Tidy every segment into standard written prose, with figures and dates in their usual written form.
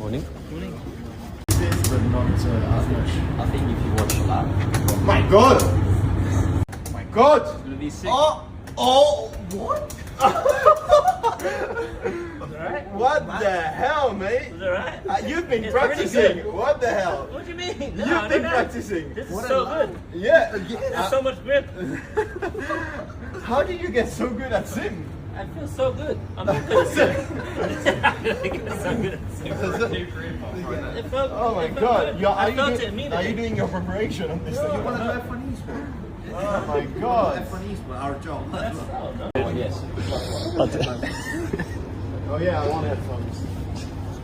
Morning. Morning. But not as much. I think if you watch a lap, My God! My God! it'll be sick. Oh, what? Alright? What the hell, mate? Is it alright? You've been It's practicing. really good. What the hell? What do you mean? No, You've been no. practicing. This What is a so lie. good. Yeah. There's so much grip. How did you get so good at sim? I feel so good. I'm not good at sim. I feel so good at sim. It felt, Oh my it felt God! good. Are I you felt it doing, immediately. are you doing your preparation on this? No, thing? no. F1 Eastwood. Oh my God! F1 Eastwood, our job. Yes. Oh yeah, I want headphones.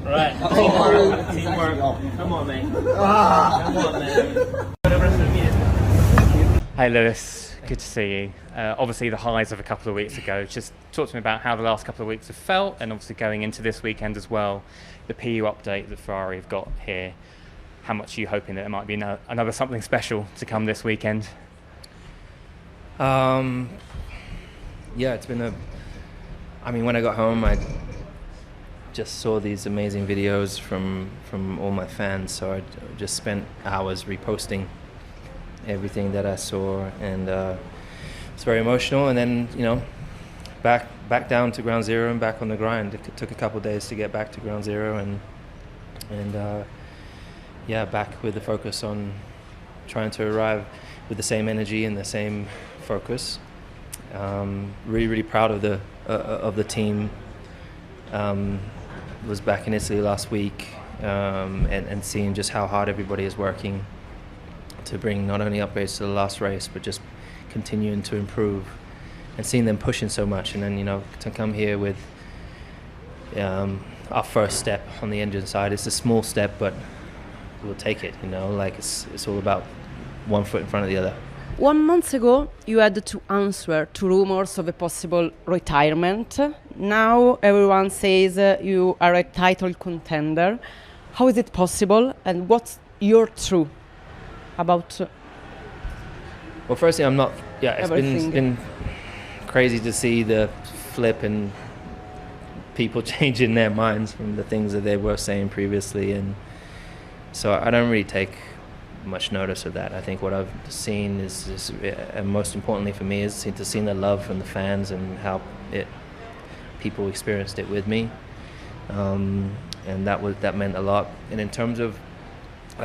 Right. Teamwork. Teamwork. Come on, man. Come on, man. The rest of the meeting. Hey Lewis, good to see you. Obviously the highs of a couple of weeks ago. Just talk to me about how the last couple of weeks have felt, and obviously going into this weekend as well. The PU update that Ferrari have got here. How much are you hoping that there might be another something special to come this weekend? Yeah, it's been when I got home, I just saw these amazing videos from all my fans, so I just spent hours reposting everything that I saw, and it's very emotional. And then, back down to ground zero and back on the grind. It took a couple of days to get back to ground zero, and back with the focus on trying to arrive with the same energy and the same focus. Really proud of the team. Was back in Italy last week, and seeing just how hard everybody is working to bring not only upgrades to the last race, but just continuing to improve, and seeing them pushing so much. And then, to come here with our first step on the engine side. It's a small step, but we'll take it. It's all about one foot in front of the other. 1 month ago, you had to answer to rumors of a possible retirement. Now everyone says you are a title contender. How is it possible, and what's your truth about Well, firstly, I'm not. Yeah, it's everything? been crazy to see the flip and people changing their minds from the things that they were saying previously, and so I don't really take much notice of that. I think what I've seen is and most importantly for me, is to see the love from the fans and how people experienced it with me, and that meant a lot. And in terms of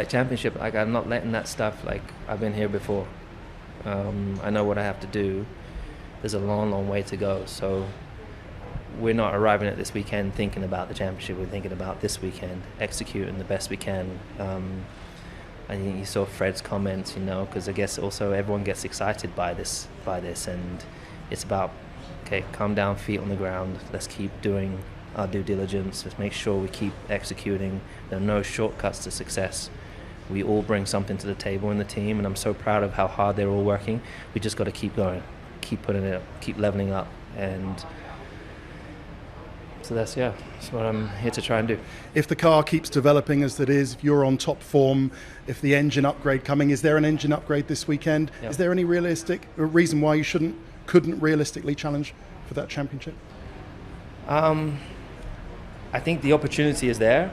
championship, I'm not letting that stuff. I've been here before. I know what I have to do. There's a long way to go. So we're not arriving at this weekend thinking about the championship. We're thinking about this weekend, executing the best we can. I think you saw Fred's comments, because I guess also everyone gets excited by this, and it's about, okay, calm down, feet on the ground. Let's keep doing our due diligence. Let's make sure we keep executing. There are no shortcuts to success. We all bring something to the table in the team, and I'm so proud of how hard they're all working. We just got to keep going, keep putting it up, keep leveling up, and so that's what I'm here to try and do. If the car keeps developing as it is, if you're on top form, if the engine upgrade coming, is there an engine upgrade this weekend? Yep. Is there any realistic reason why you couldn't realistically challenge for that championship? I think the opportunity is there,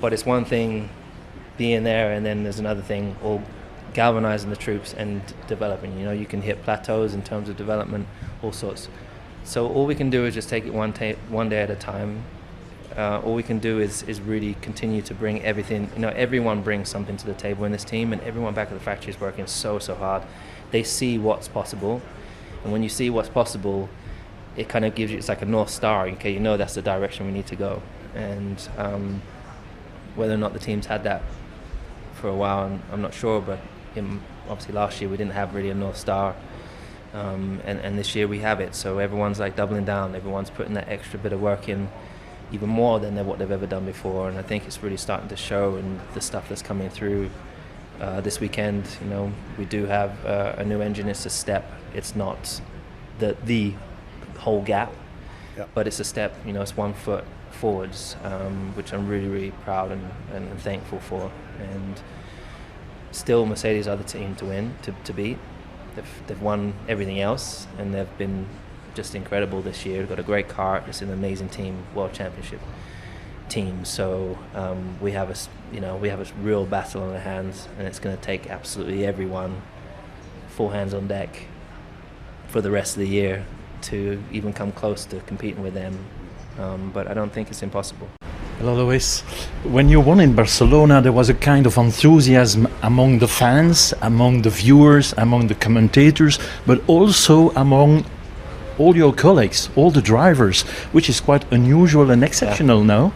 but it's one thing being there, and then there's another thing all galvanizing the troops and developing. You can hit plateaus in terms of development, all sorts. So all we can do is just take it one day at a time. All we can do is really continue to bring everything. Everyone brings something to the table in this team, and everyone back at the factory is working so hard. They see what's possible, and when you see what's possible, it kind of gives you, it's like a North Star. Okay, that's the direction we need to go. And whether or not the team's had that for a while, I'm not sure, but obviously last year we didn't have really a North Star. And this year we have it, so everyone's doubling down. Everyone's putting that extra bit of work in, even more than what they've ever done before. And I think it's really starting to show in the stuff that's coming through this weekend. We do have a new engine. It's a step. It's not the whole gap, Yep. but it's a step. It's 1 foot forwards, which I'm really proud and thankful for. And still, Mercedes are the team to win, to beat. They've won everything else, and they've been just incredible this year. They've got a great car. It's an amazing team, World Championship team. So we have a real battle on our hands, and it's going to take absolutely everyone full hands on deck for the rest of the year to even come close to competing with them. But I don't think it's impossible. Hello, Luis. When you won in Barcelona, there was a kind of enthusiasm among the fans, among the viewers, among the commentators, but also among all your colleagues, all the drivers, which is quite unusual and exceptional now.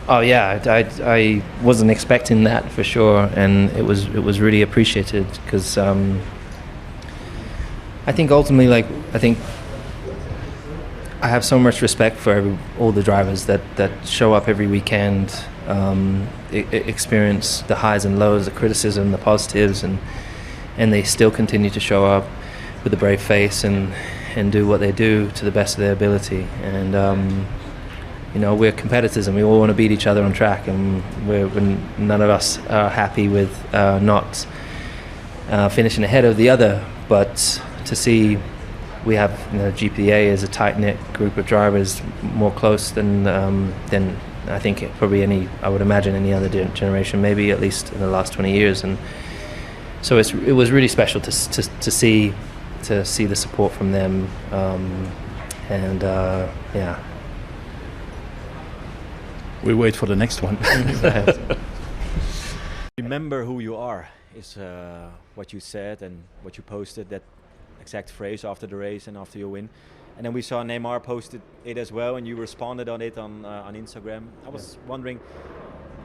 Oh yeah, I wasn't expecting that for sure, and it was really appreciated because I think ultimately, I have so much respect for all the drivers that show up every weekend, experience the highs and lows, the criticism, the positives, and they still continue to show up with a brave face and do what they do to the best of their ability. And we're competitors and we all want to beat each other on track, and none of us are happy with not finishing ahead of the other. But to see we have GPA is a tight-knit group of drivers, more close than I think I would imagine any other generation, maybe at least in the last 20 years. And so it was really special to see the support from them, yeah. We wait for the next one. Remember who you are is what you said and what you posted, that exact phrase after the race and after your win. And then we saw Neymar posted it as well, and you responded on it on Instagram. I was wondering,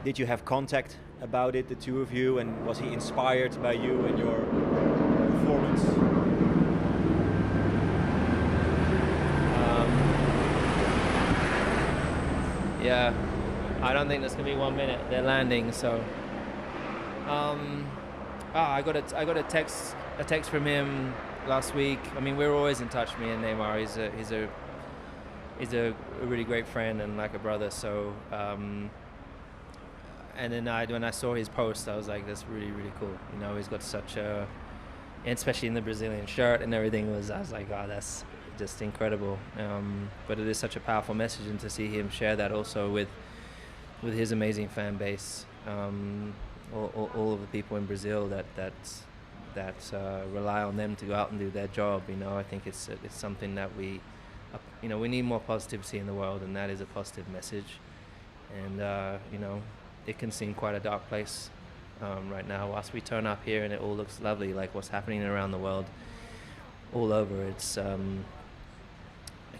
did you have contact about it, the two of you, and was he inspired by you and your performance? Yeah, I don't think there's gonna be 1 minute. They're landing, so. I got a text from him last week. I mean, we're always in touch, me and Neymar. He's a really great friend and like a brother. So, and then when I saw his post, I was like, that's really, really cool. He's got such a, especially in the Brazilian shirt and everything. I was like, oh, that's just incredible. But it is such a powerful message, and to see him share that also with his amazing fan base, all of the people in Brazil that rely on them to go out and do their job. I think it's something that we need more positivity in the world, and that is a positive message. And it can seem quite a dark place right now. Whilst we turn up here and it all looks lovely, like what's happening around the world, all over, it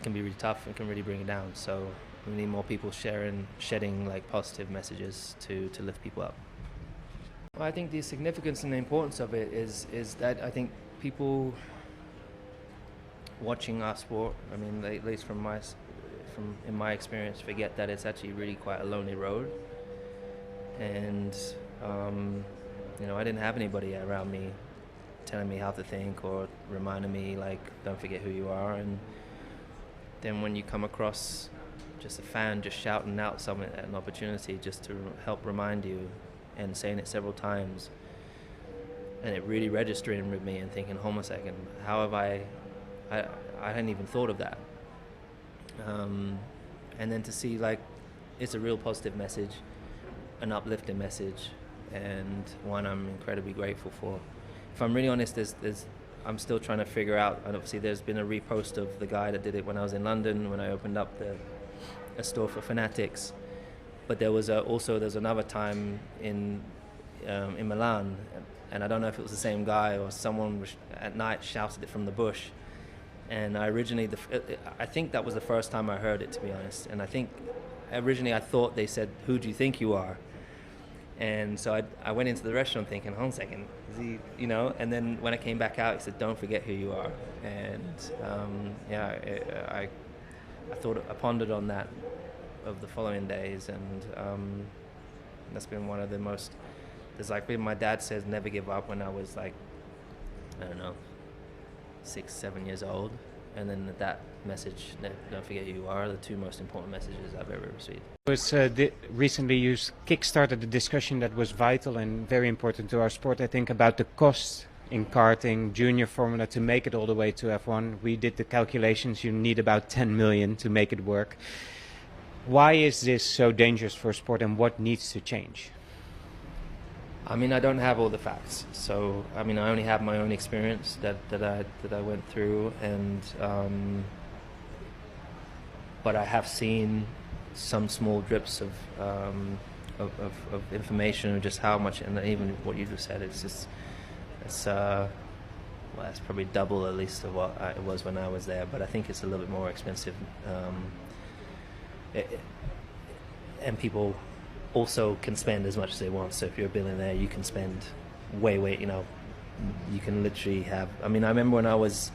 can be really tough. It can really bring it down. So we need more people shedding like positive messages to lift people up. Well, I think the significance and the importance of it is that I think people watching our sport, I mean, at least in my experience, forget that it's actually really quite a lonely road. And I didn't have anybody around me telling me how to think or reminding me, like, don't forget who you are. And then when you come across just a fan just shouting out an opportunity just to help remind you, and saying it several times, and it really registering with me and thinking, hold on a second, how have I hadn't even thought of that. And then to see, like, it's a real positive message, an uplifting message, and one I'm incredibly grateful for. If I'm really honest, I'm still trying to figure out, and obviously there's been a repost of the guy that did it when I was in London, when I opened up a store for Fanatics. But there's another time in Milan, and I don't know if it was the same guy or someone at night shouted it from the bush. And I think that was the first time I heard it, to be honest. And I think originally I thought they said, "Who do you think you are?" And so I went into the restaurant thinking, hold on a second, is he, and then when I came back out, he said, "Don't forget who you are." And I pondered on that of the following days, and that's been one of the most, my dad says never give up, when I was like, I don't know, 6-7 years old, and then that message, don't forget who you are, the two most important messages I've ever received. Recently you kick-started a discussion that was vital and very important to our sport, I think, about the costs in karting, junior formula, to make it all the way to F1. We did the calculations, you need about 10 million to make it work. Why is this so dangerous for sport, and what needs to change? I mean, I don't have all the facts, so I mean, I only have my own experience that I went through, and but I have seen some small drips of information, of just how much, and even what you just said, it's well, it's probably double at least of what it was when I was there, but I think it's a little bit more expensive, and people also can spend as much as they want. So if you're a billionaire, you can spend way, you know, you can literally have. I mean, I remember when I was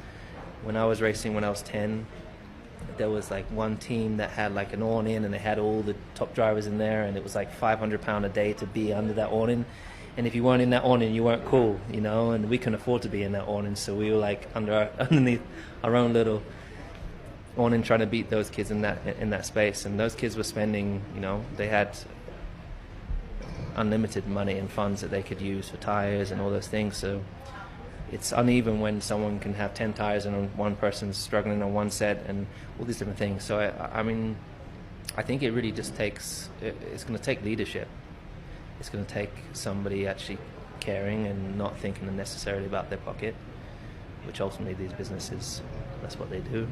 racing when I was 10, there was like one team that had like an awning, and they had all the top drivers in there, and it was like £500 a day to be under that awning. And if you weren't in that awning, you weren't cool, you know. And we couldn't afford to be in that awning, so we were like underneath our own little awning, trying to beat those kids in that space. And those kids were spending, you know, they had unlimited money and funds that they could use for tires and all those things. So it's uneven when someone can have 10 tires and one person's struggling on one set and all these different things. So I mean, I think it really just takes, it's going to take leadership. It's going to take somebody actually caring and not thinking necessarily about their pocket, which ultimately these businesses, that's what they do.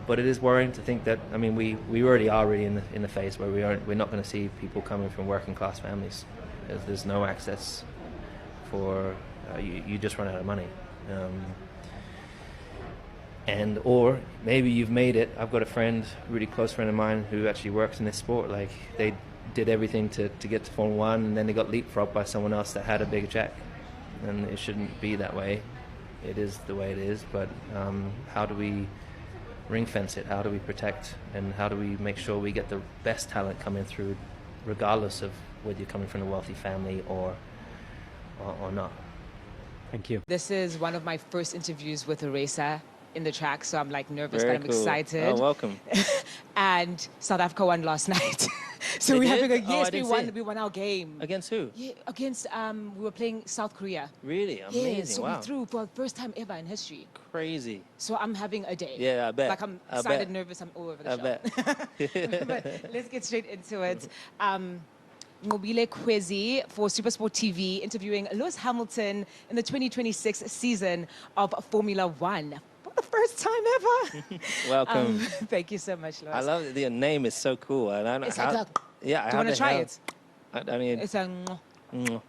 But it is worrying to think that, I mean, we already are really in the phase where we're not going to see people coming from working class families. There's no access for, you just run out of money. And or maybe you've made it. I've got a friend, a really close friend of mine, who actually works in this sport. Like, they did everything to get to Formula One, and then they got leapfrogged by someone else that had a bigger check. And it shouldn't be that way. It is the way it is, but how do we ring fence it? How do we protect, and how do we make sure we get the best talent coming through, regardless of whether you're coming from a wealthy family or not? Thank you. This is one of my first interviews with a racer in the track, so I'm like nervous, Very but I'm cool. excited. Oh, welcome. And South Africa won last night. So They we're did? having Oh, I didn't see we won our game. Against who? Yeah, against we were playing South Korea. Really? Amazing. Yeah, so Wow. we threw for the first time ever in history. Crazy. So I'm having a day. Yeah, I bet. Like, I'm I excited, bet. nervous, I'm all over the I shop. bet. But let's get straight into it. Mobile Kwezi for Supersport TV interviewing Lewis Hamilton in the 2026 season of Formula One. For the first time ever. Welcome. Thank you so much, Lewis. I love it. The name is so cool. I don't know It's how. like a, Yeah. do you want to try it? I mean. It's a Mobile.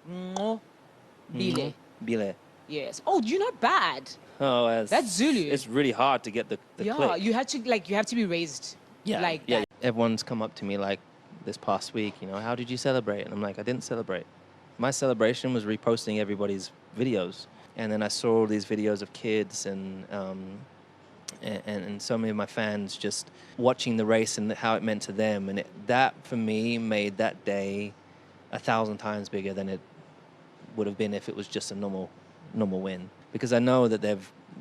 Mobile. Bile. Yes. Oh, you're not bad. Oh, That's Zulu. It's really hard to get the Yeah, click. you have to be raised like that. Everyone's come up to me like this past week, you know, how did you celebrate? And I'm like, I didn't celebrate. My celebration was reposting everybody's videos. And then I saw all these videos of kids and so many of my fans just watching the race and how it meant to them. And that, for me, made that day 1,000 times bigger than it would have been if it was just a normal win. Because I know that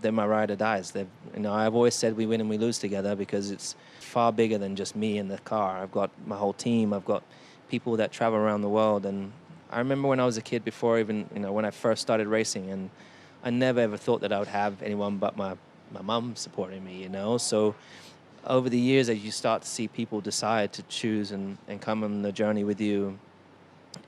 they're my ride or dies. I've always said we win and we lose together, because it's far bigger than just me in the car. I've got my whole team. I've got people that travel around the world. And I remember when I was a kid, before even, when I first started racing, and I never ever thought that I would have anyone but my mum supporting me, So over the years, as you start to see people decide to choose and come on the journey with you,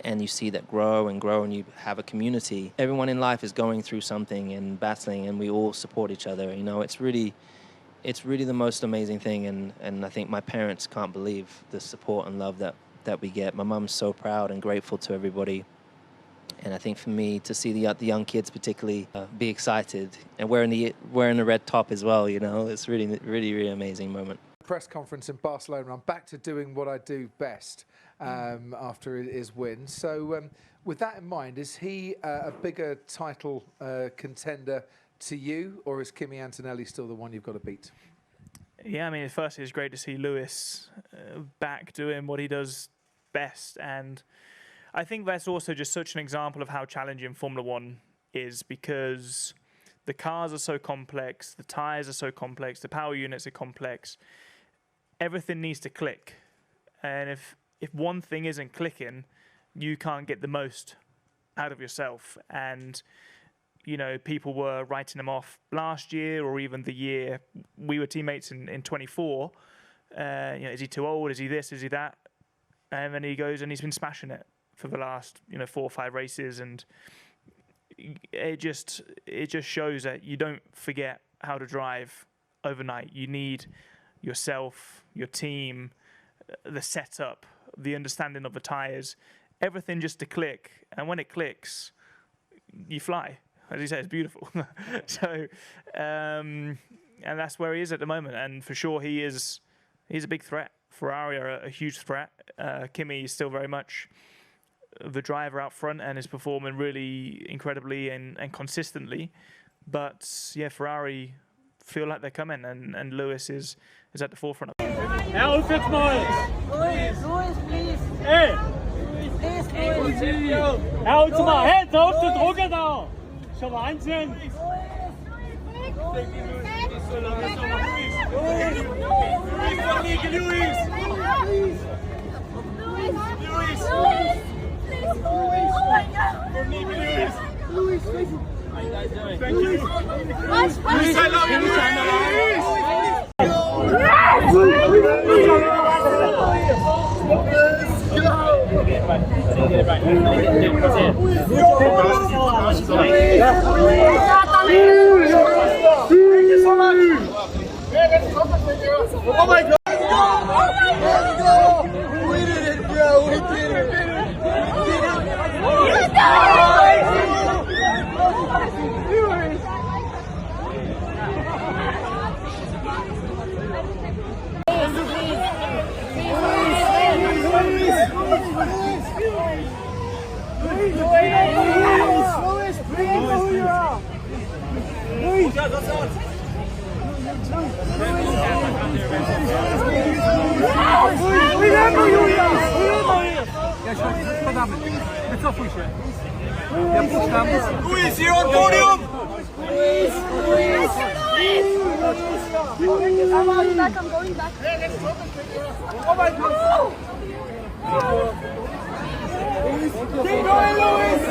and you see that grow, and you have a community. Everyone in life is going through something and battling, and we all support each other. It's really the most amazing thing, and I think my parents can't believe the support and love that we get. My mum's so proud and grateful to everybody. And I think for me to see the young kids particularly be excited and wearing the red top as well, it's really, really, really amazing moment. Press conference in Barcelona. I'm back to doing what I do best after his win. So with that in mind, is he a bigger title contender to you, or is Kimi Antonelli still the one you've got to beat? Yeah, I mean, firstly, it's great to see Lewis back doing what he does best. And I think that's also just such an example of how challenging Formula One is, because the cars are so complex, the tyres are so complex, the power units are complex. Everything needs to click. And if one thing isn't clicking, you can't get the most out of yourself. And you know, people were writing him off last year or even the year we were teammates in 24. You know, is he too old? Is he this? Is he that? And then he goes and he's been smashing it for the last, you know, 4 or 5 races, and it just shows that you don't forget how to drive overnight. You need yourself, your team, the setup, the understanding of the tires, everything just to click. And when it clicks, you fly. As you say, it's beautiful. So, and that's where he is at the moment. And for sure, he's a big threat. Ferrari are a huge threat. Kimi is still very much the driver out front and is performing really incredibly and consistently. But yeah, Ferrari feel like they're coming, and Lewis is at the forefront of it. Louis, please. Hey! Please, Louis. Hör uns mal, hey, da auf den Drucker da! Schon Wahnsinn! Thank you. Luis, I love you, Oh my God! Let's go! We did it, bro! We did it! Luis, you're on podium! Luis! I'm going back, I'm going back. Oh my God! Keep going, Luis!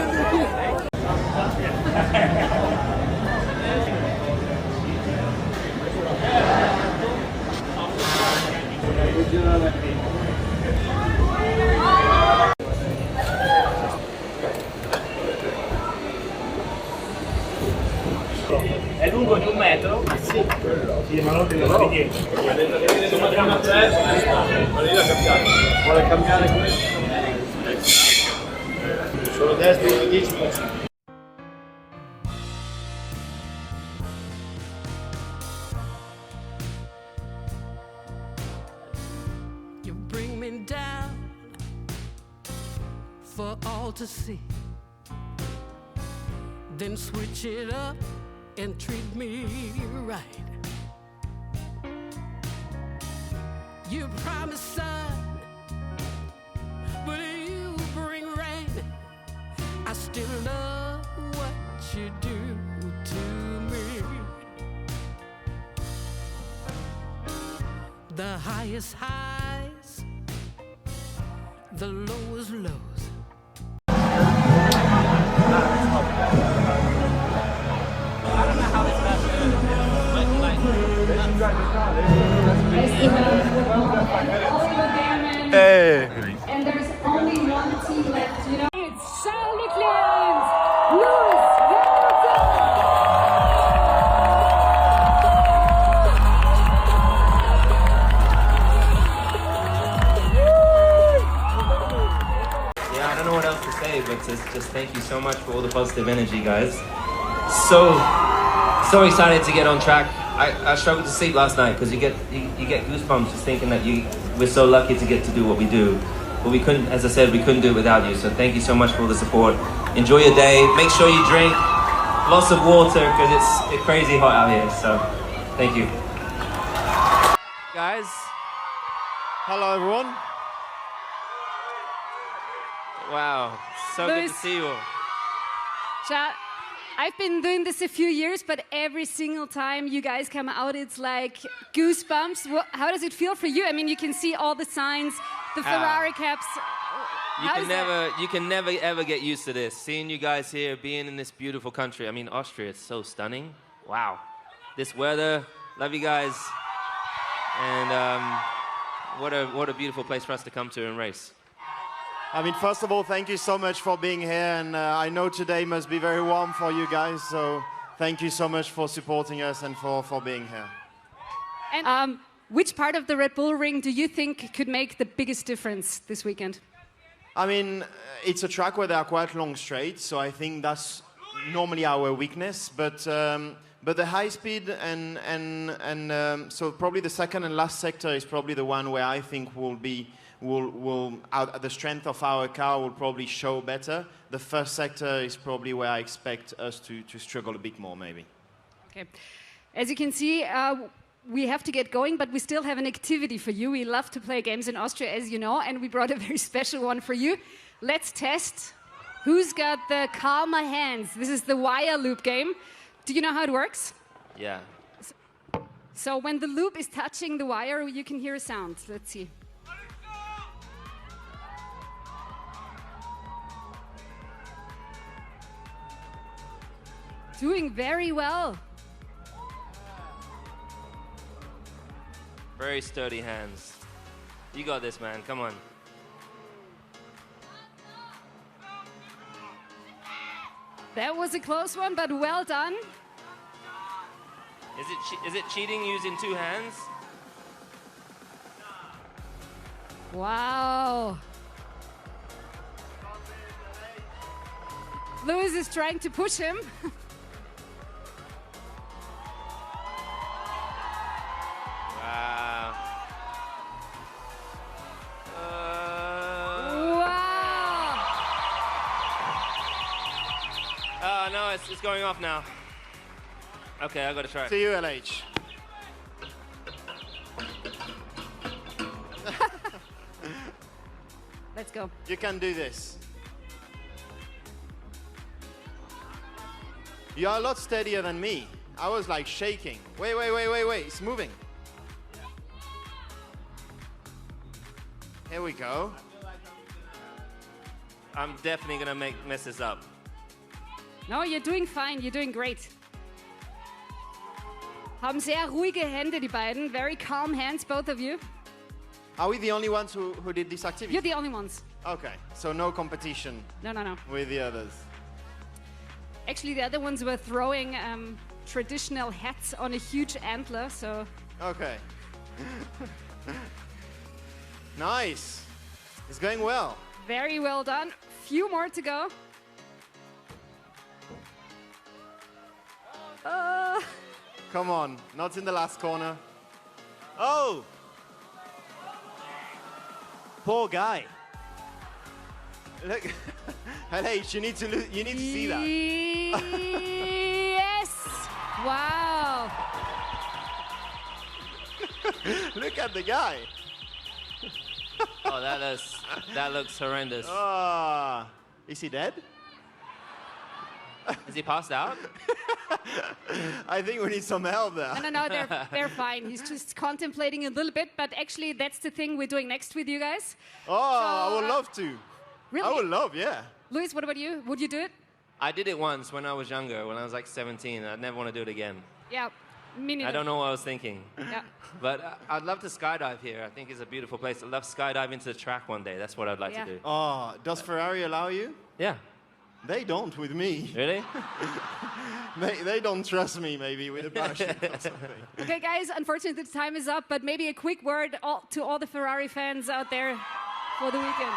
È lungo di 1 metro? Sì. Sì, ma non devo fare niente. Vuole cambiare questo? Solo destra 10%. You bring me down for all to see. Then switch it up and treat me right. You promise sun, but you bring rain. I still love what you do to me. The highest highs, the lowest lows. Hey! And there's only one team left, you know. It's Charles Leclerc, Lewis Yeah, I don't know what else to say, but just thank you so much for all the positive energy, guys. So excited to get on track. I struggled to sleep last night because you get goosebumps just thinking that we're so lucky to get to do what we do. But we couldn't, as I said, we couldn't do it without you. So thank you so much for all the support. Enjoy your day. Make sure you drink lots of water because it's crazy hot out here. So thank you. Guys, hello everyone. Wow, so good to see you all. I've been doing this a few years, but every single time you guys come out, it's like goosebumps. How does it feel for you? I mean, you can see all the signs, the Ferrari caps. You can never ever get used to this. Seeing you guys here, being in this beautiful country. I mean, Austria, it's so stunning. Wow. This weather, love you guys. And what a beautiful place for us to come to and race. I mean, first of all, thank you so much for being here. And I know today must be very warm for you guys. So thank you so much for supporting us and for being here. And which part of the Red Bull Ring do you think could make the biggest difference this weekend? I mean, it's a track where there are quite long straights, so I think that's normally our weakness. But the high speed so probably the second and last sector is probably the one where I think the strength of our car will probably show better. The first sector is probably where I expect us to struggle a bit more, maybe. Okay. As you can see, we have to get going, but we still have an activity for you. We love to play games in Austria, as you know, and we brought a very special one for you. Let's test who's got the calmer hands. This is the wire loop game. Do you know how it works? Yeah. So when the loop is touching the wire, you can hear a sound. Let's see. Doing very well. Very sturdy hands. You got this, man. Come on. That was a close one, but well done. Is it cheating using two hands? Wow. Lewis is trying to push him. Wow. Wow. Oh, no, it's going off now. Okay, I got to try. See you, LH. Let's go. You can do this. You are a lot steadier than me. I was like shaking. Wait. It's moving. Here we go. I'm definitely going to mess this up. No, you're doing fine. You're doing great. Haben sehr ruhige Hände, die beiden. Very calm hands, both of you. Are we the only ones who did this activity? You're the only ones. Okay, so no competition. No. With the others. Actually, the other ones were throwing traditional hats on a huge antler, so... Okay. Nice. It's going well. Very well done. Few more to go. Come on, not in the last corner. Oh! Poor guy. Look, LH, you need to see that. Yes! Wow! Look at the guy. Oh, that looks horrendous. Is he dead? Is he passed out? I think we need some help there. No, they're fine. He's just contemplating a little bit, but actually that's the thing we're doing next with you guys. Oh, I would love to. Really? I would love, yeah. Luis, what about you? Would you do it? I did it once when I was younger, when I was like 17. I'd never want to do it again. Yeah, me neither. I don't know what I was thinking. Yeah. But I'd love to skydive here. I think it's a beautiful place. I'd love to skydive into the track one day. That's what I'd like to do. Oh, does Ferrari allow you? Yeah. They don't with me. Really? they don't trust me, maybe, with a parachute or something. Okay, guys, unfortunately the time is up, but maybe a quick word to all the Ferrari fans out there for the weekend.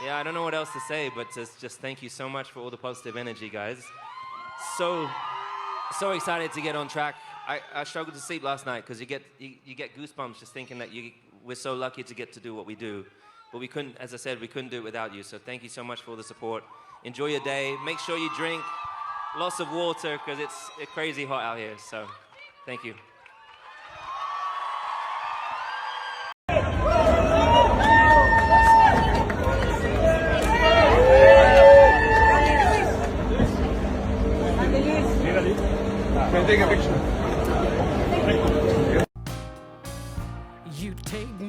Yeah, I don't know what else to say, but just thank you so much for all the positive energy, guys. So excited to get on track. I struggled to sleep last night because you get goosebumps just thinking that we're so lucky to get to do what we do. But we couldn't, as I said, we couldn't do it without you. So thank you so much for all the support. Enjoy your day. Make sure you drink lots of water because it's crazy hot out here. So thank you. Can I take a picture? You take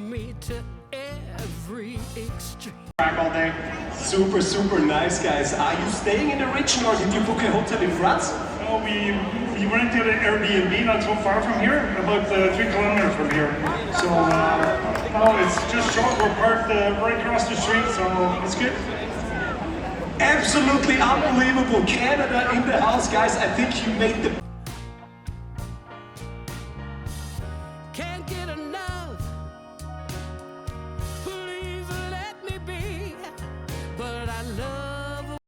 Hi. Super nice, guys. Are you staying in the region or did you book a hotel in France? Oh, we rented an Airbnb not so far from here, about 3 kilometers from here. So, no, it's just short. We're parked right across the street, so it's good. Absolutely unbelievable. Canada in the house, guys. I think you made the Can't get enough. Please let me be. But I love.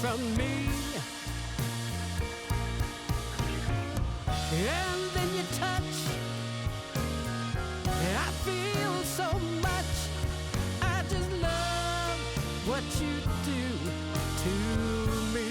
From me, and then you touch, and I feel so much. I just love what you do to me.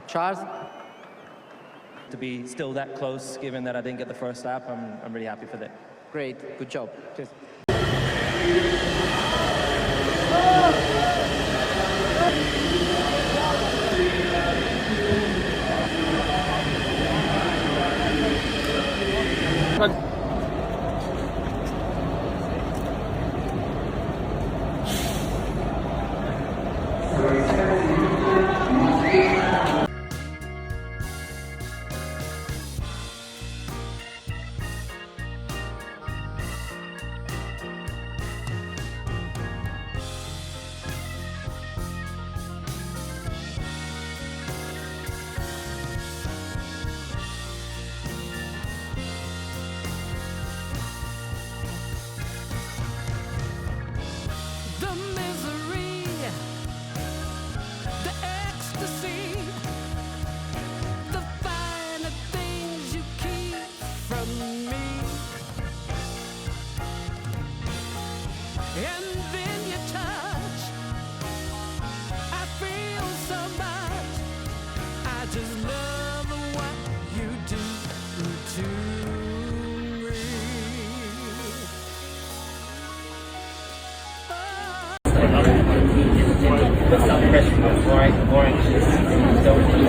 Charles? To be still that close, given that I didn't get the first lap, I'm really happy for that. Great, good job. Cheers. pressure was more anxious. Don't do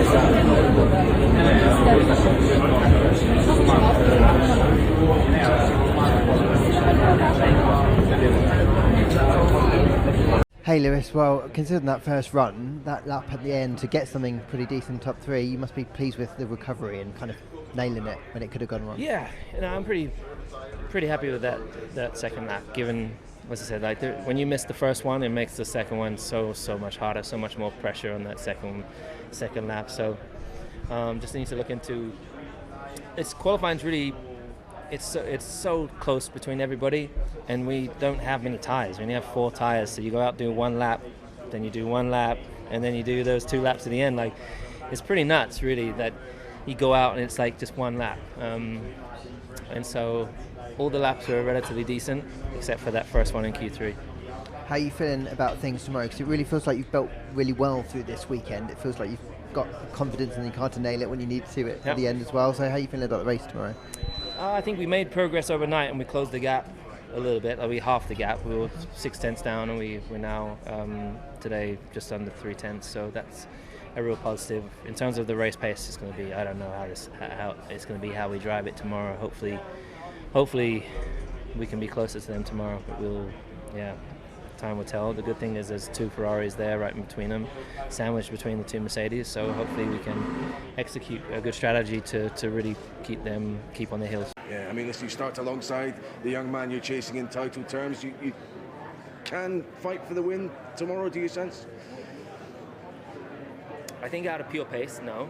Hey Lewis, well, considering that first run, that lap at the end to get something pretty decent top 3, you must be pleased with the recovery and kind of nailing it when it could have gone wrong. Yeah, I'm pretty happy with that second lap. Given, as I said, like when you miss the first one, it makes the second one so much harder, so much more pressure on that second lap. So just need to look into. It's qualifying's really. It's so close between everybody, and we don't have many tyres. We only have 4 tyres, so you go out, do 1 lap, then you do 1 lap, and then you do those 2 laps at the end. Like, it's pretty nuts, really, that you go out and it's like just 1 lap. And so all the laps are relatively decent, except for that first one in Q3. How are you feeling about things tomorrow? Because it really feels like you've built really well through this weekend. It feels like you've got confidence in the car to nail it when you need to at the end as well. So how are you feeling about the race tomorrow? I think we made progress overnight and we closed the gap a little bit. We halved the gap. We were 0.6 down, and we're now today just under 0.3. So that's a real positive. In terms of the race pace, it's going to be, I don't know how it's going to be, how we drive it tomorrow. Hopefully we can be closer to them tomorrow. But time will tell. The good thing is there's 2 Ferraris there right in between them, sandwiched between the 2 Mercedes, so hopefully we can execute a good strategy to really keep on their heels. Yeah, I mean, as you start alongside the young man you're chasing in title terms, you can fight for the win tomorrow, do you sense? I think out of pure pace, no.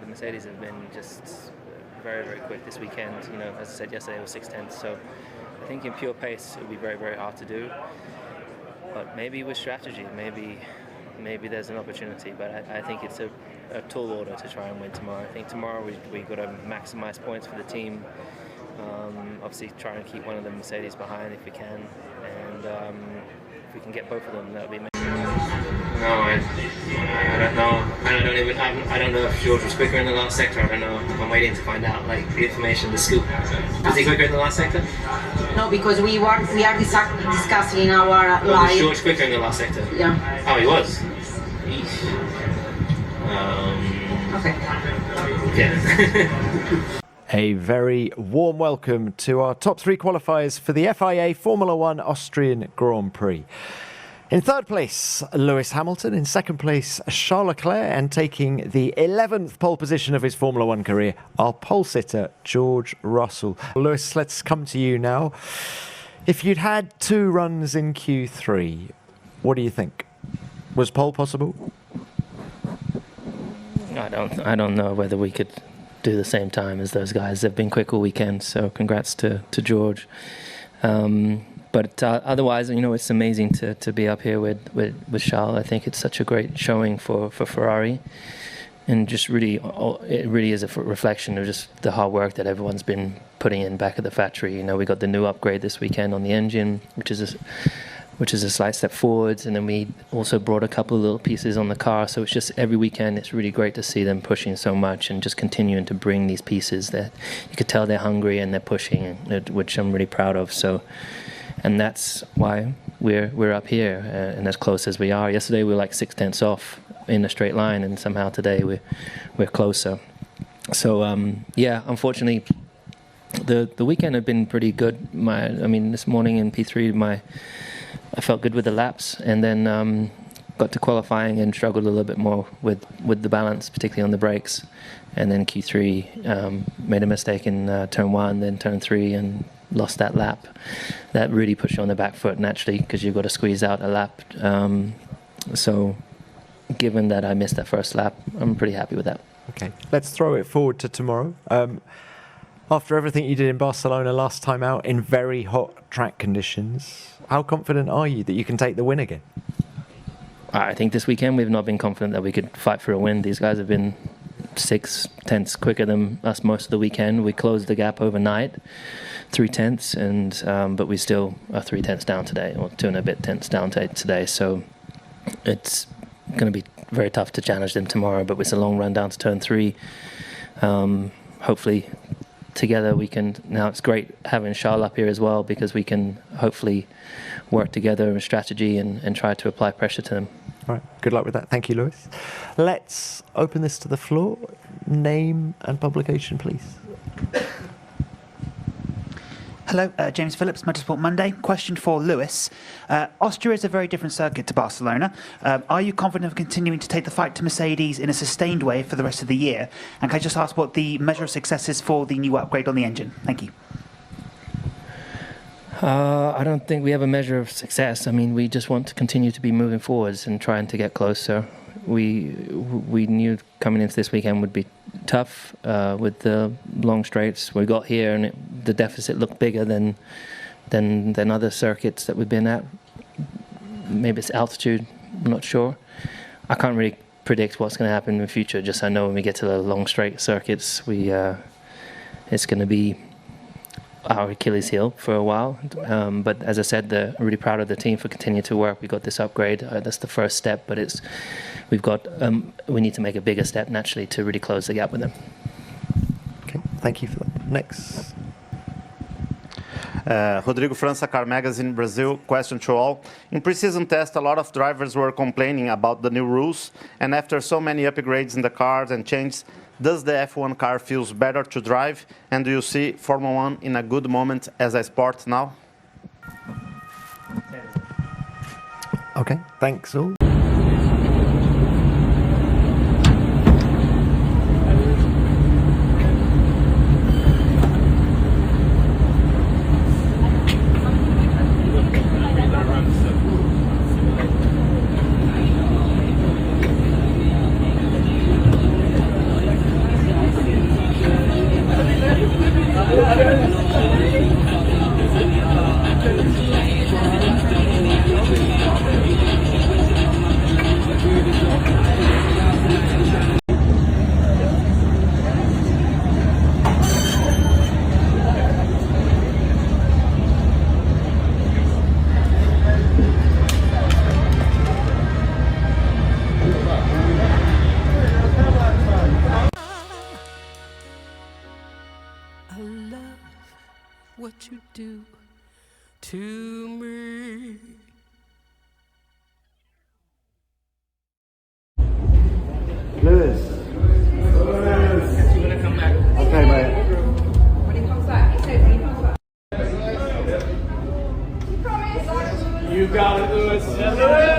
The Mercedes have been just very, very quick this weekend. You know, as I said yesterday, it was 0.6, so I think in pure pace it would be very, very hard to do. But maybe with strategy, maybe there's an opportunity. But I think it's a tall order to try and win tomorrow. I think tomorrow we've got to maximise points for the team. Obviously, try and keep one of the Mercedes behind if we can, and if we can get both of them, that would be amazing. No, I don't know. I don't know if George was quicker in the last sector. I don't know. I'm waiting to find out, like, the information, the scoop. Was he quicker in the last sector? No, because we are discussing in our live. Was George quicker in the last sector? Yeah. Oh, he was. Okay. Yeah. A very warm welcome to our top 3 qualifiers for the FIA Formula 1 Austrian Grand Prix. In 3rd place, Lewis Hamilton. In 2nd place, Charles Leclerc. And taking the 11th pole position of his Formula 1 career, our pole sitter, George Russell. Lewis, let's come to you now. If you'd had 2 runs in Q3, what do you think? Was pole possible? I don't know whether we could do the same time as those guys. They've been quick all weekend, so congrats to George. But otherwise, you know, it's amazing to be up here with Charles. I think it's such a great showing for Ferrari, and just really, it really is a reflection of just the hard work that everyone's been putting in back at the factory. You know, we got the new upgrade this weekend on the engine, which is a slight step forwards, and then we also brought a couple of little pieces on the car. So it's just every weekend, it's really great to see them pushing so much and just continuing to bring these pieces that you could tell they're hungry and they're pushing, which I'm really proud of. So. And that's why we're up here and as close as we are. Yesterday we were like 0.6 off in a straight line, and somehow today we're closer. So unfortunately, the weekend had been pretty good. This morning in P3 I felt good with the laps, and then got to qualifying and struggled a little bit more with the balance, particularly on the brakes. And then Q3 made a mistake in turn 1, then turn 3, and lost that lap. That really puts you on the back foot naturally, because you've got to squeeze out a lap. So given that I missed that first lap, I'm pretty happy with that. Okay, let's throw it forward to tomorrow. After everything you did in Barcelona last time out in very hot track conditions, how confident are you that you can take the win again? I think this weekend we've not been confident that we could fight for a win. These guys have been 0.6 quicker than us most of the weekend. We closed the gap overnight, 0.3, and but we still are 0.3 down today, or 2 and a bit tenths down today. So it's going to be very tough to challenge them tomorrow. But it's a long run down to turn 3. Hopefully, together we can. Now it's great having Charles up here as well, because we can hopefully work together in strategy and try to apply pressure to them. All right, good luck with that. Thank you, Lewis. Let's open this to the floor. Name and publication, please. Hello, James Phillips, Motorsport Monday. Question for Lewis. Austria is a very different circuit to Barcelona. Are you confident of continuing to take the fight to Mercedes in a sustained way for the rest of the year? And can I just ask what the measure of success is for the new upgrade on the engine? Thank you. I don't think we have a measure of success. I mean, we just want to continue to be moving forwards and trying to get closer. We knew coming into this weekend would be tough with the long straights. We got here and the deficit looked bigger than other circuits that we've been at. Maybe it's altitude, I'm not sure. I can't really predict what's going to happen in the future. Just I know when we get to the long straight circuits, it's going to be our Achilles heel for a while. But as I said, I'm really proud of the team for continuing to work. We got this upgrade. That's the first step, but we need to make a bigger step naturally to really close the gap with them. Okay, thank you for that. Next. Rodrigo França, Car Magazine, Brazil. Question to all. In pre-season test, a lot of drivers were complaining about the new rules, and after so many upgrades in the cars and changes, does the F1 car feels better to drive? And do you see Formula 1 in a good moment as a sport now? Okay, thanks all. What you do to me. Lewis. Gonna come back. Okay, mate. When he comes back, he said when he comes back. You got it, Lewis.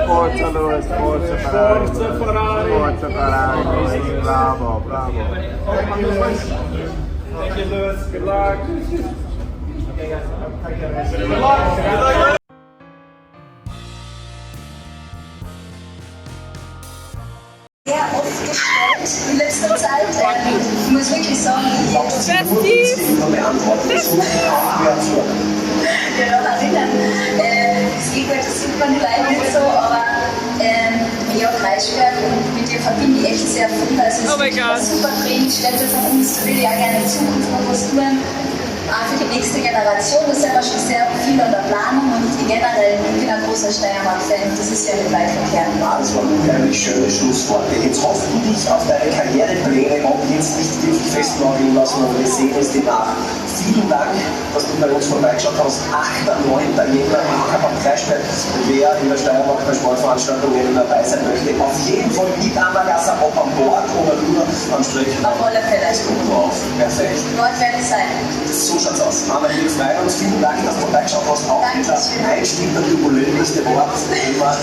Forza Lewis, Forza Ferrari. Forza Ferrari. Forza Ferrari. Bravo, bravo. Thank you, Lewis. Thank you, Lewis. Good luck. Okay, guys. Good luck. Good luck. Sehr oft gestellt in letzter Zeit. Ich muss wirklich sagen, ich muss genau erinnern. Das geht halt, das sieht man leider nicht so, aber ja, Kreisberg und mit dir verbinde ich echt sehr viel. Also es ist wirklich eine super Trainingsstätte von uns, da will ich auch gerne in Zukunft noch was tun. Auch für die nächste Generation, da sind wir schon sehr viel an der Planung und generell, ich bin ein großer Steiermark-Fan, das ist ja nicht weit verkehrt. Das waren unheimlich schöne Schlussworte. Jetzt hast du dich auf deine Karrierepläne und jetzt nicht wirklich festnageln lassen, aber wir sehen es dir nach. Vielen Dank, dass du bei uns vorbeigeschaut hast. 8. und 9. Jänner am Kreisberg. Wer in der Steiermark bei Sportveranstaltungen dabei sein möchte, auf jeden Fall mit an der Gasse, ob an Bord oder nur am Strecken. Auf alle Fälle. Drauf. Perfekt. Dort werde ich sein. So schaut's aus. Anna, wir freuen uns. Vielen Dank, dass du vorbeigeschaut hast. Auch mit das Einstieg der turbulenteste Wort immer.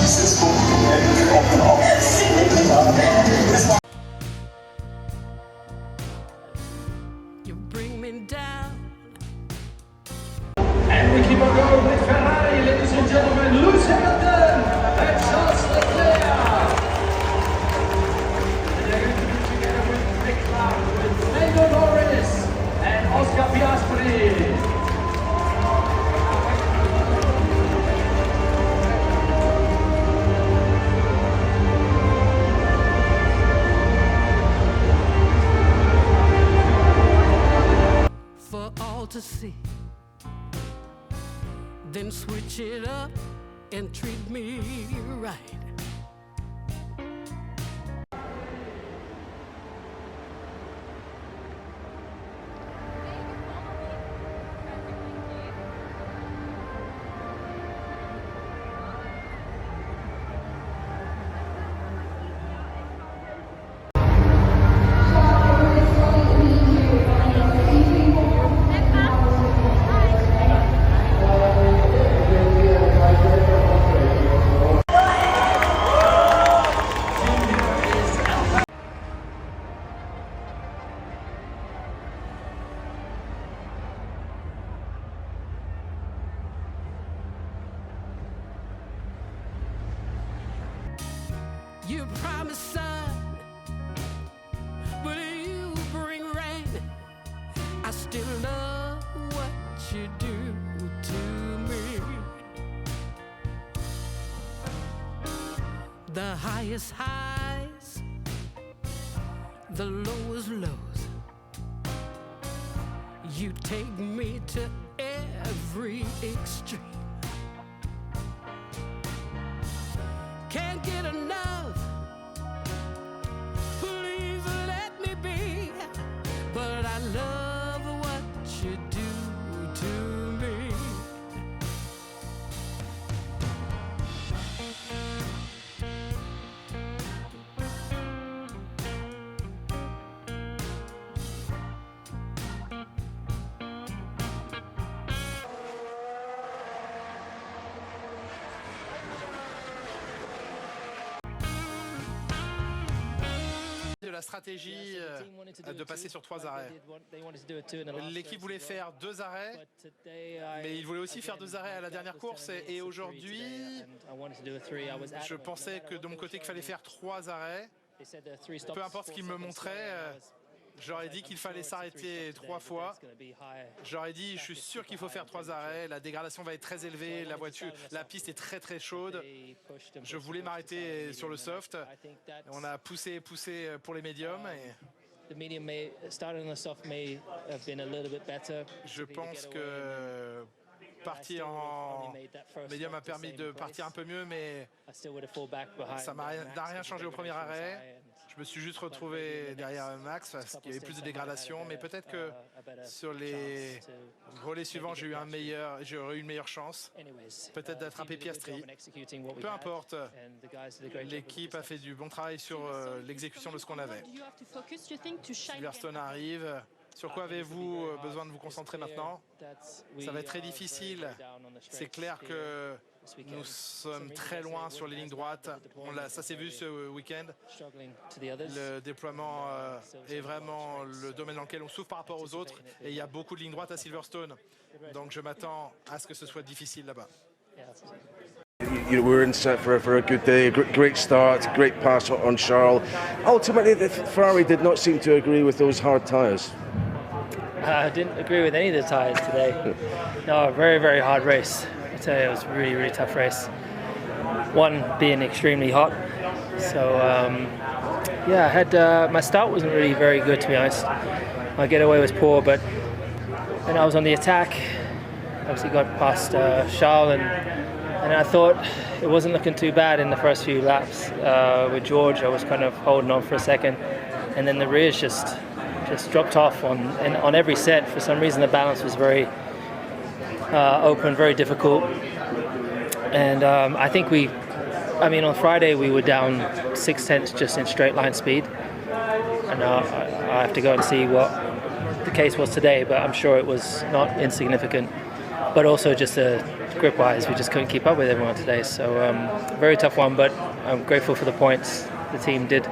Dieses Kompliment kommt auf. And we keep on going with Ferrari, ladies and gentlemen, Lewis Hamilton and Charles Leclerc. And they're going to be together with Rick Clark, with Lando Norris and Oscar Piastri. For all to see, then switch it up and treat me right. You promise sun, but you bring rain. I still love what you do to me. The highest highs, the lowest lows. You take me to every extreme. Can't get enough. Please let me be. But I love what you do to me. De la stratégie de passer sur 3 arrêts. L'équipe voulait faire 2 arrêts, mais il voulait aussi faire 2 arrêts à la dernière course. Et aujourd'hui, je pensais que de mon côté qu'il fallait faire 3 arrêts. Peu importe ce qu'il me montrait, j'aurais dit qu'il fallait s'arrêter 3 fois. J'aurais dit, je suis sûr qu'il faut faire 3 arrêts. La dégradation va être très élevée. La piste est très très chaude. Je voulais m'arrêter sur le soft. On a poussé pour les médiums. Je pense que partir en médium a permis de partir un peu mieux, mais ça n'a rien changé au premier arrêt. Je me suis juste retrouvé derrière Max parce qu'il y avait plus de dégradation, mais peut-être que sur les relais suivants, j'aurais eu une meilleure chance, peut-être d'attraper Piastri. Peu importe, l'équipe a fait du bon travail sur l'exécution de ce qu'on avait. Silverstone arrive. Sur quoi avez-vous besoin de vous concentrer maintenant? Ça va être très difficile. C'est clair que nous sommes très loin sur les lignes droites. Ça s'est vu ce week-end. Le déploiement est vraiment le domaine dans lequel on souffre par rapport aux autres. Et il y a beaucoup de lignes droites à Silverstone. Donc je m'attends à ce que ce soit difficile là-bas. You were in set for a good day, a great start, great pass on Charles. Ultimately, the Ferrari did not seem to agree with those hard tyres. I didn't agree with any of the tyres today. No, very, very hard race. I tell you, it was a really, really tough race. One being extremely hot. So, yeah, I had my start wasn't really very good, to be honest. My getaway was poor, but then I was on the attack. Obviously got past Charles, and I thought it wasn't looking too bad in the first few laps. With George, I was kind of holding on for a second, and then the rears just dropped off on every set. For some reason, the balance was very open, very difficult. And I think on Friday we were down 6/10 just in straight line speed. And I have to go and see what the case was today, but I'm sure it was not insignificant. But also just grip-wise, we just couldn't keep up with everyone today. So very tough one, but I'm grateful for the points. The team did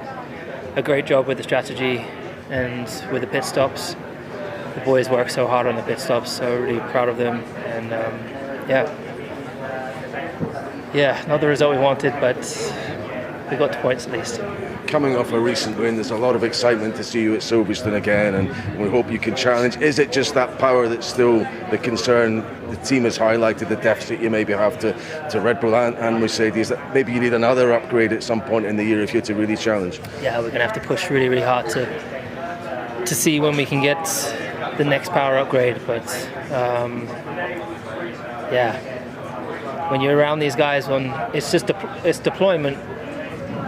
a great job with the strategy and with the pit stops. The boys worked so hard on the pit stops, so really proud of them. And not the result we wanted, but we got the points at least. Coming off a recent win, there's a lot of excitement to see you at Silverstone again, and we hope you can challenge. Is it just that power that's still the concern? The team has highlighted the deficit you maybe have to Red Bull and Mercedes. That maybe you need another upgrade at some point in the year if you're to really challenge. Yeah, we're going to have to push really, really hard to see when we can get the next power upgrade. But when you're around these guys, it's deployment.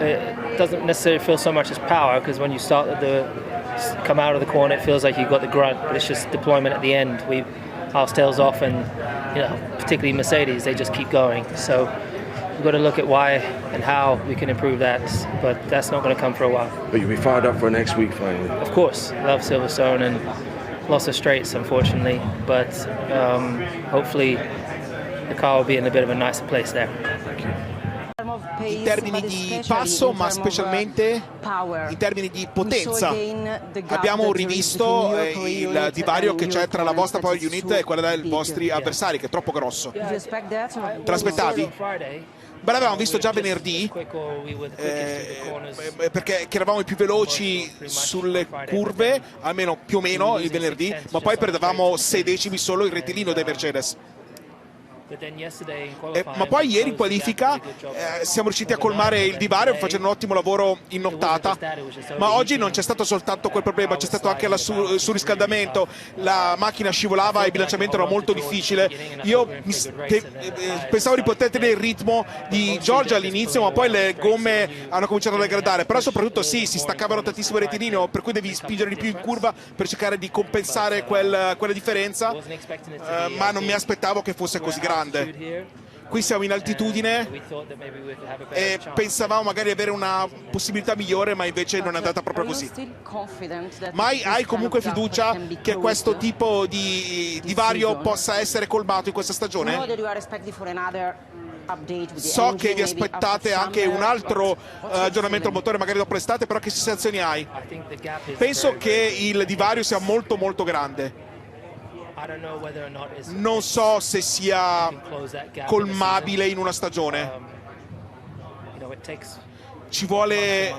It doesn't necessarily feel so much as power, because when you come out of the corner, it feels like you've got the grunt, but it's just deployment at the end. Our tails off, and particularly Mercedes, they just keep going. So we've got to look at why and how we can improve that, but that's not going to come for a while. But you'll be fired up for next week finally. Of course, love Silverstone and lots of straights, unfortunately, but hopefully the car will be in a bit of a nicer place there. Thank you. In termini di passo, ma specialmente in termini di potenza. Abbiamo rivisto il divario che c'è tra la vostra power unit e quella dei vostri avversari, che è troppo grosso. Te l'aspettavi? Beh, l'avevamo visto già venerdì, perché che eravamo i più veloci sulle curve, almeno più o meno il venerdì, ma poi perdevamo 6 decimi solo il rettilineo dei Mercedes. Ma poi ieri in qualifica siamo riusciti a colmare il divario facendo un ottimo lavoro in nottata, ma oggi non c'è stato soltanto quel problema, c'è stato anche il surriscaldamento, la macchina scivolava e il bilanciamento era molto difficile. Io pensavo di poter tenere il ritmo di Giorgia all'inizio, ma poi le gomme hanno cominciato a degradare, però soprattutto sì, si staccavano tantissimo il rettilineo, per cui devi spingere di più in curva per cercare di compensare quella differenza, ma non mi aspettavo che fosse così grande. Qui siamo in altitudine e pensavamo magari di avere una possibilità migliore, ma invece non è andata proprio così. Ma hai comunque fiducia che questo tipo di divario possa essere colmato in questa stagione? So che vi aspettate anche un altro aggiornamento al motore magari dopo l'estate, però che sensazioni hai? Penso che il divario sia molto molto grande. Non so se sia colmabile in una stagione. Ci vuole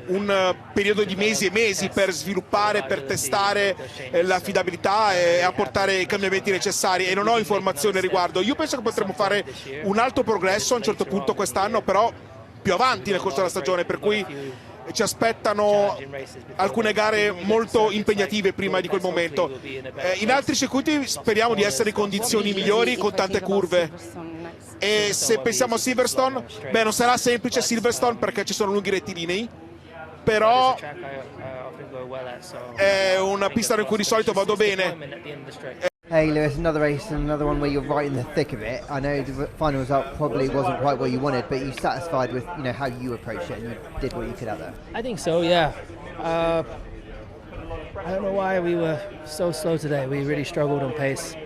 un periodo di mesi e mesi per sviluppare, per testare l'affidabilità e apportare i cambiamenti necessari, e non ho informazioni al riguardo. Io penso che potremmo fare un alto progresso a un certo punto quest'anno, però più avanti nel corso della stagione, per cui ci aspettano alcune gare molto impegnative prima di quel momento. In altri circuiti speriamo di essere in condizioni migliori con tante curve, e se pensiamo a Silverstone, beh, non sarà semplice Silverstone perché ci sono lunghi rettilinei, però è una pista in cui di solito vado bene. Hey Lewis, another race and another one where you're right in the thick of it. I know the final result probably wasn't quite what you wanted, but you're satisfied with how you approached it and you did what you could out there. I think so, yeah. I don't know why we were so slow today. We really struggled on pace.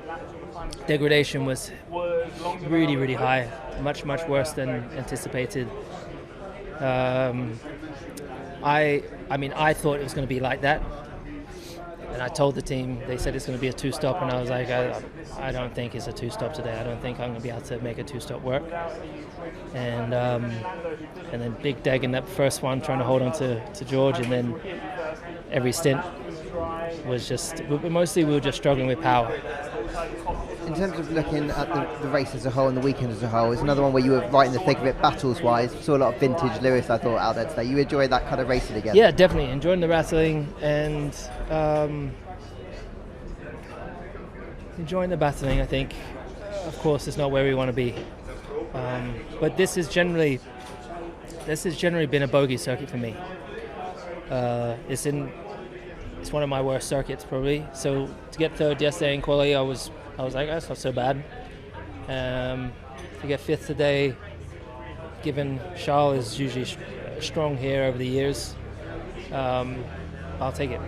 Degradation was really, really high, much worse than anticipated. I thought it was going to be like that. And I told the team, they said it's going to be a two-stop, and I was like, I don't think it's a two-stop today. I don't think I'm going to be able to make a two-stop work. And then big Deg in that first one, trying to hold on to George, and then every stint was just, mostly we were just struggling with power. In terms of looking at the race as a whole and the weekend as a whole, it's another one where you were right in the thick of it battles-wise. Saw a lot of vintage Lewis, I thought, out there today. You enjoyed that kind of racing again? Yeah, definitely. Enjoying the battling and enjoying the battling, I think. Of course, it's not where we want to be. But this has generally been a bogey circuit for me. It's one of my worst circuits, probably. So to get third yesterday in quali, I was like, that's not so bad. To get fifth today, given Charles is usually strong here over the years, I'll take it.